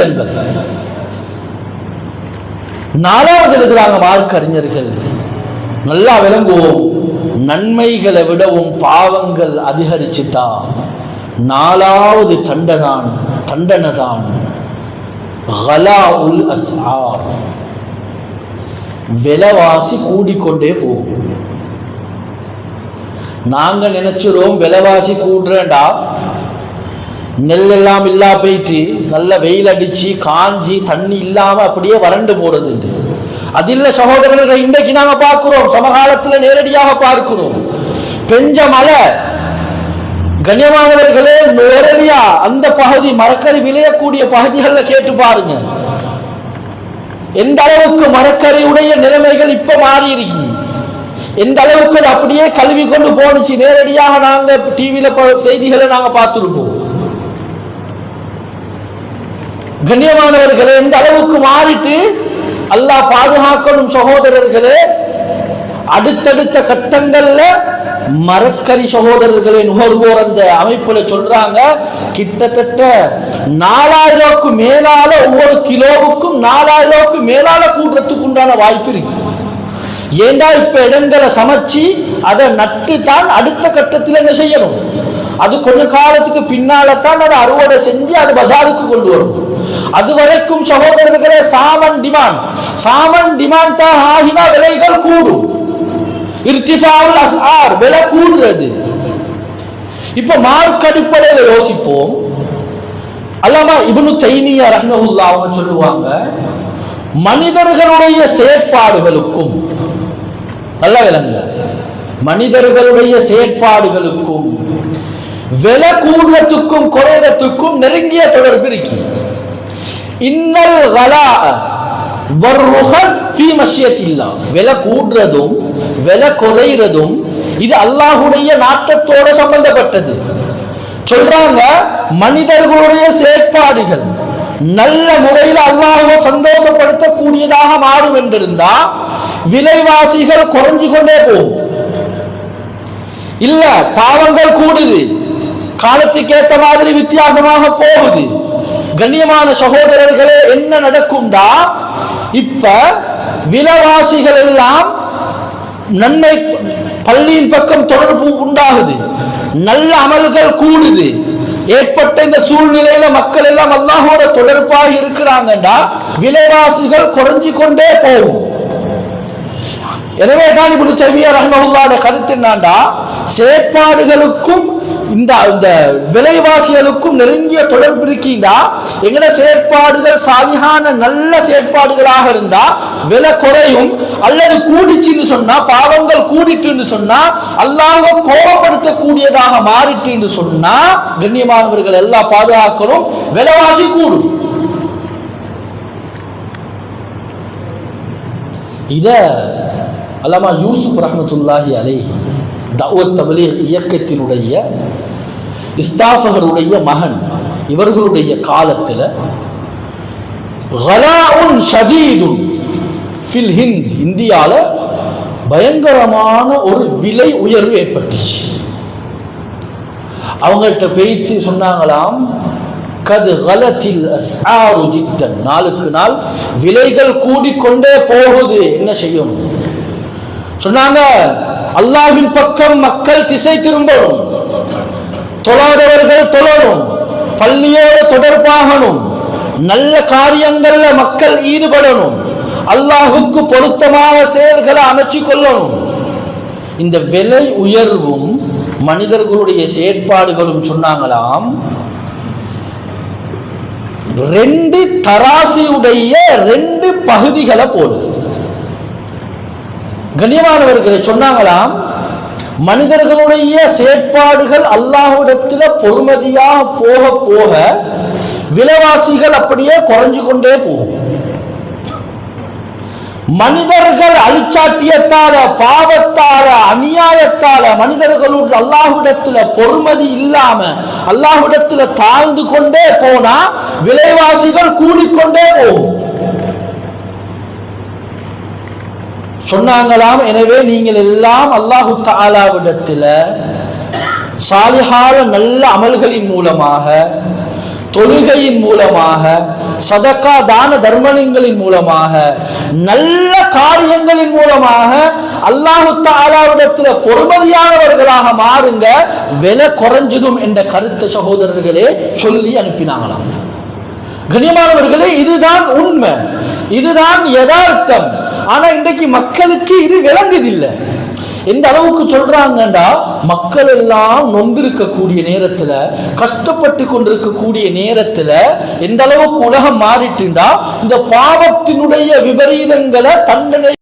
தண்டங்கள். நாலாவது இருக்கிறாங்க மார்க்க அறிஞர்கள், நல்லா விளங்குவோம், நன்மைகளை விடவும் பாவங்கள் அதிகரிச்சுட்டா நாலாவது தண்டனை தான் கலாஉல் அஸ்ஆர், விலைவாசி கூடிக்கொண்டே போகும். நாங்க நினைச்சிரோம் விலைவாசி கூடுறேன்டா நெல்லெல்லாம் இல்லா போயிட்டு நல்ல வெயில் அடிச்சு காஞ்சி தண்ணி இல்லாம அப்படியே வறண்டு போறது. அதில்ல சகோதரர்கள், இன்றைக்கு நாங்க பார்க்கிறோம், சமகாலத்தில் நேரடியாக பார்க்கிறோம். பெஞ்ச மழை கண்ணியமானவர்களே, நுவரெலியா அந்த பகுதி மரக்கறி விளையக்கூடிய பகுதிகளில் கேட்டு பாருங்க, எந்த அளவுக்கு மரக்கறியுடைய நிலைமைகள் இப்ப மாறி இருக்கு, எந்த அளவுக்கு அது அப்படியே கல்வி கொண்டு போனுச்சு. நேரடியாக நாங்க டிவியில செய்திகளை நாங்க பார்த்திருப்போம். கண்ணியமானவர்களே, எந்த அளவுக்கு மாறிட்டு அல்லாஹ் பாதுகாக்கணும் சகோதரர்களே. அடுத்தடுத்த கட்டங்கள்ல மரக்கறி சகோதரர்களை நுகர்வோர் அந்த அமைப்புல சொல்றாங்க, கிட்டத்தட்ட 4000 மேலால, ஒவ்வொரு கிலோவுக்கும் 4000 மேலால கூடுறதுக்கு உண்டான வாய்ப்பு இருக்கு. ஏண்டா இப்ப இடங்களை சமைச்சு அதை நட்டு தான் அடுத்த கட்டத்தில் என்ன செய்யணும், அது கொஞ்ச காலத்துக்கு பின்னால்தான் அதை அறுவடை செஞ்சு அது பஜாருக்கு கொண்டு வரும். அது வரைக்கும் சகோதரர்களே சாமன் டிமாண்ட் ஆகினா விலைகள் கூடும். இர்திஃபாஉல் அஸ்ஆர், விலை கூடுறது. இப்ப மார்க் அடிப்படையில் யோசிப்போம். அல்லாமா இப்னு தைமியா ரஹ்மத்துல்லாஹி அவங்க சொல்லுவாங்க, மனிதர்களுடைய செயற்பாடுகளுக்கும், நல்ல விளங்க, மனிதர்களுடைய செயற்பாடுகளுக்கும் விலை கூடுறதுக்கும் குறைறதுக்கும் நெருங்கிய தொடர்பு இருக்கு. இன்னல் கலா வர்ருஹஸ் ஃபீ மஷியத்தில்லாஹ், விலை கூடுறதும் விலை குறைறதும் இது அல்லாஹ்வுடைய நாட்டத்தோட சம்பந்தப்பட்டது. சொல்றாங்க, மனிதர்களுடைய செயற்பாடுகள் நல்ல முறையில் அல்லாஹ்வை சந்தோஷப்படுத்தக்கூடியதாக மாறும் என்றிருந்தா விலைவாசிகள் குறைஞ்சு கொண்டே போகும். இல்ல பாவங்கள் கூடுது, காலத்துக்கு ஏற்ற மாதிரி வித்தியாசமாக போகுது. கண்ணியமான சகோதரர்களே, என்ன நடக்கும்டா, இப்ப விலைவாசிகள் எல்லாம் நன்மை பள்ளியின் பக்கம் தொடர்பு உண்டாகுது, நல்ல அமல்கள் கூடுது. ஏற்பட்ட இந்த சூழ்நிலையில மக்கள் எல்லாம் அல்லாஹ்வோட தொடர்பாக இருக்கிறாங்கடா, விலைவாசிகள் குறைஞ்சு கொண்டே போகும். எனவே தான் இப்னு தைமியா ரஹ்மத்துல்லாஹி கருத்து என்னடா, செயற்பாடுகளுக்கும் இந்த விலைவாசிகளுக்கும் நெருங்கிய தொடர்பு இருக்கீங்கடா. எங்கட செயற்பாடுகள் சாலிஹான நல்ல செயற்பாடுகளாக இருந்தா விலை குறையும், அல்லது கூடிச்சுன்னு சொன்னா, பாவங்கள் கூடிட்டுன்னு சொன்னா, அல்லாஹ்வை கோபப்படுத்தக்கூடியதாக மாறிட்டுன்னு சொன்னா, கண்ணியமானவர்கள் எல்லாம் பாதுகாக்கணும், விலைவாசி கூடும். இத அல்லாமா யூசுப் ரஹ்மத்துல்லாஹி அலைஹி தஅவத் தப்லீக் இயக்கத்தினுடைய இஸ்தாஃபகருடைய மகன், இவர்களுடைய காலத்தில் கலாஉன் ஷதீதுன் ஃபில் ஹிந்த், இந்தியால பயங்கரமான ஒரு விலை உயர்வு ஏற்பட்டுச்சு. அவங்கள்ட்ட பேச்சு சொன்னாங்களாம், கது கலத்தில் அஸ்ஆரு ஜித்தன், நாளுக்கு நாள் விலைகள் கூடிக்கொண்டே போகுது, என்ன செய்யணும் சொன்னாங்க. அல்லாஹ்வின் பக்கம் மக்கள் திசை திரும்பணும், தொழாதவர்கள் தொழணும், பள்ளியோடு தொடர்பாகணும், நல்ல காரியங்கள்ல மக்கள் ஈடுபடணும், அல்லாஹுக்கு பொருத்தமான செயல்களை அமைச்சு கொள்ளணும். இந்த விலை உயர்வும் மனிதர்களுடைய செயற்பாடுகளும் சொன்னாங்களாம், 2 தராசியுடைய 2 பகுதிகளை போல. கண்ணியமானவர்களை சொன்னாங்களாம், மனிதர்களுடைய செயற்பாடுகள் அல்லாஹ்விடத்தில் பொறுமதியாக போக போக விலைவாசிகள் அப்படியே குறைஞ்சு கொண்டே போகும். மனிதர்கள் அழிச்சாட்டியத்தால, பாவத்தால, அநியாயத்தால மனிதர்களுடைய அல்லாஹ்விடத்தில் பொறுமதி இல்லாம அல்லாஹ்விடத்தில் தாழ்ந்து கொண்டே போனா விலைவாசிகள் கூடிக்கொண்டே போகும் சொன்னாங்களாம். எனவே நீங்கள் எல்லாம் அல்லாஹு தஆலாவிடத்தில் சாலிஹான நல்ல அமல்களின் மூலமாக தொழுகையின் மூலமாக, சதகா தான தர்மங்களின் மூலமாக, நல்ல காரியங்களின் மூலமாக அல்லாஹ் தஆலாவிடத்தில் பொறுமதியானவர்களாக மாறுங்க, விலை குறைஞ்சிடும் என்ற கருத்து சகோதரர்களே சொல்லி அனுப்பினாங்களாம். கண்ணியமானவர்களே, இதுதான் உண்மை, இதுதான் யதார்த்தம். ஆனா இன்றைக்கு மக்களுக்கு இது விளங்குதில்லை. எந்த அளவுக்கு சொல்றாங்கண்டா, மக்கள் எல்லாம் நொந்திருக்கக்கூடிய நேரத்துல, கஷ்டப்பட்டு கொண்டிருக்கக்கூடிய நேரத்துல எந்த அளவுக்கு உலகம் மாறிட்டுண்டா, இந்த பாவத்தினுடைய விபரீதங்களை தண்டனை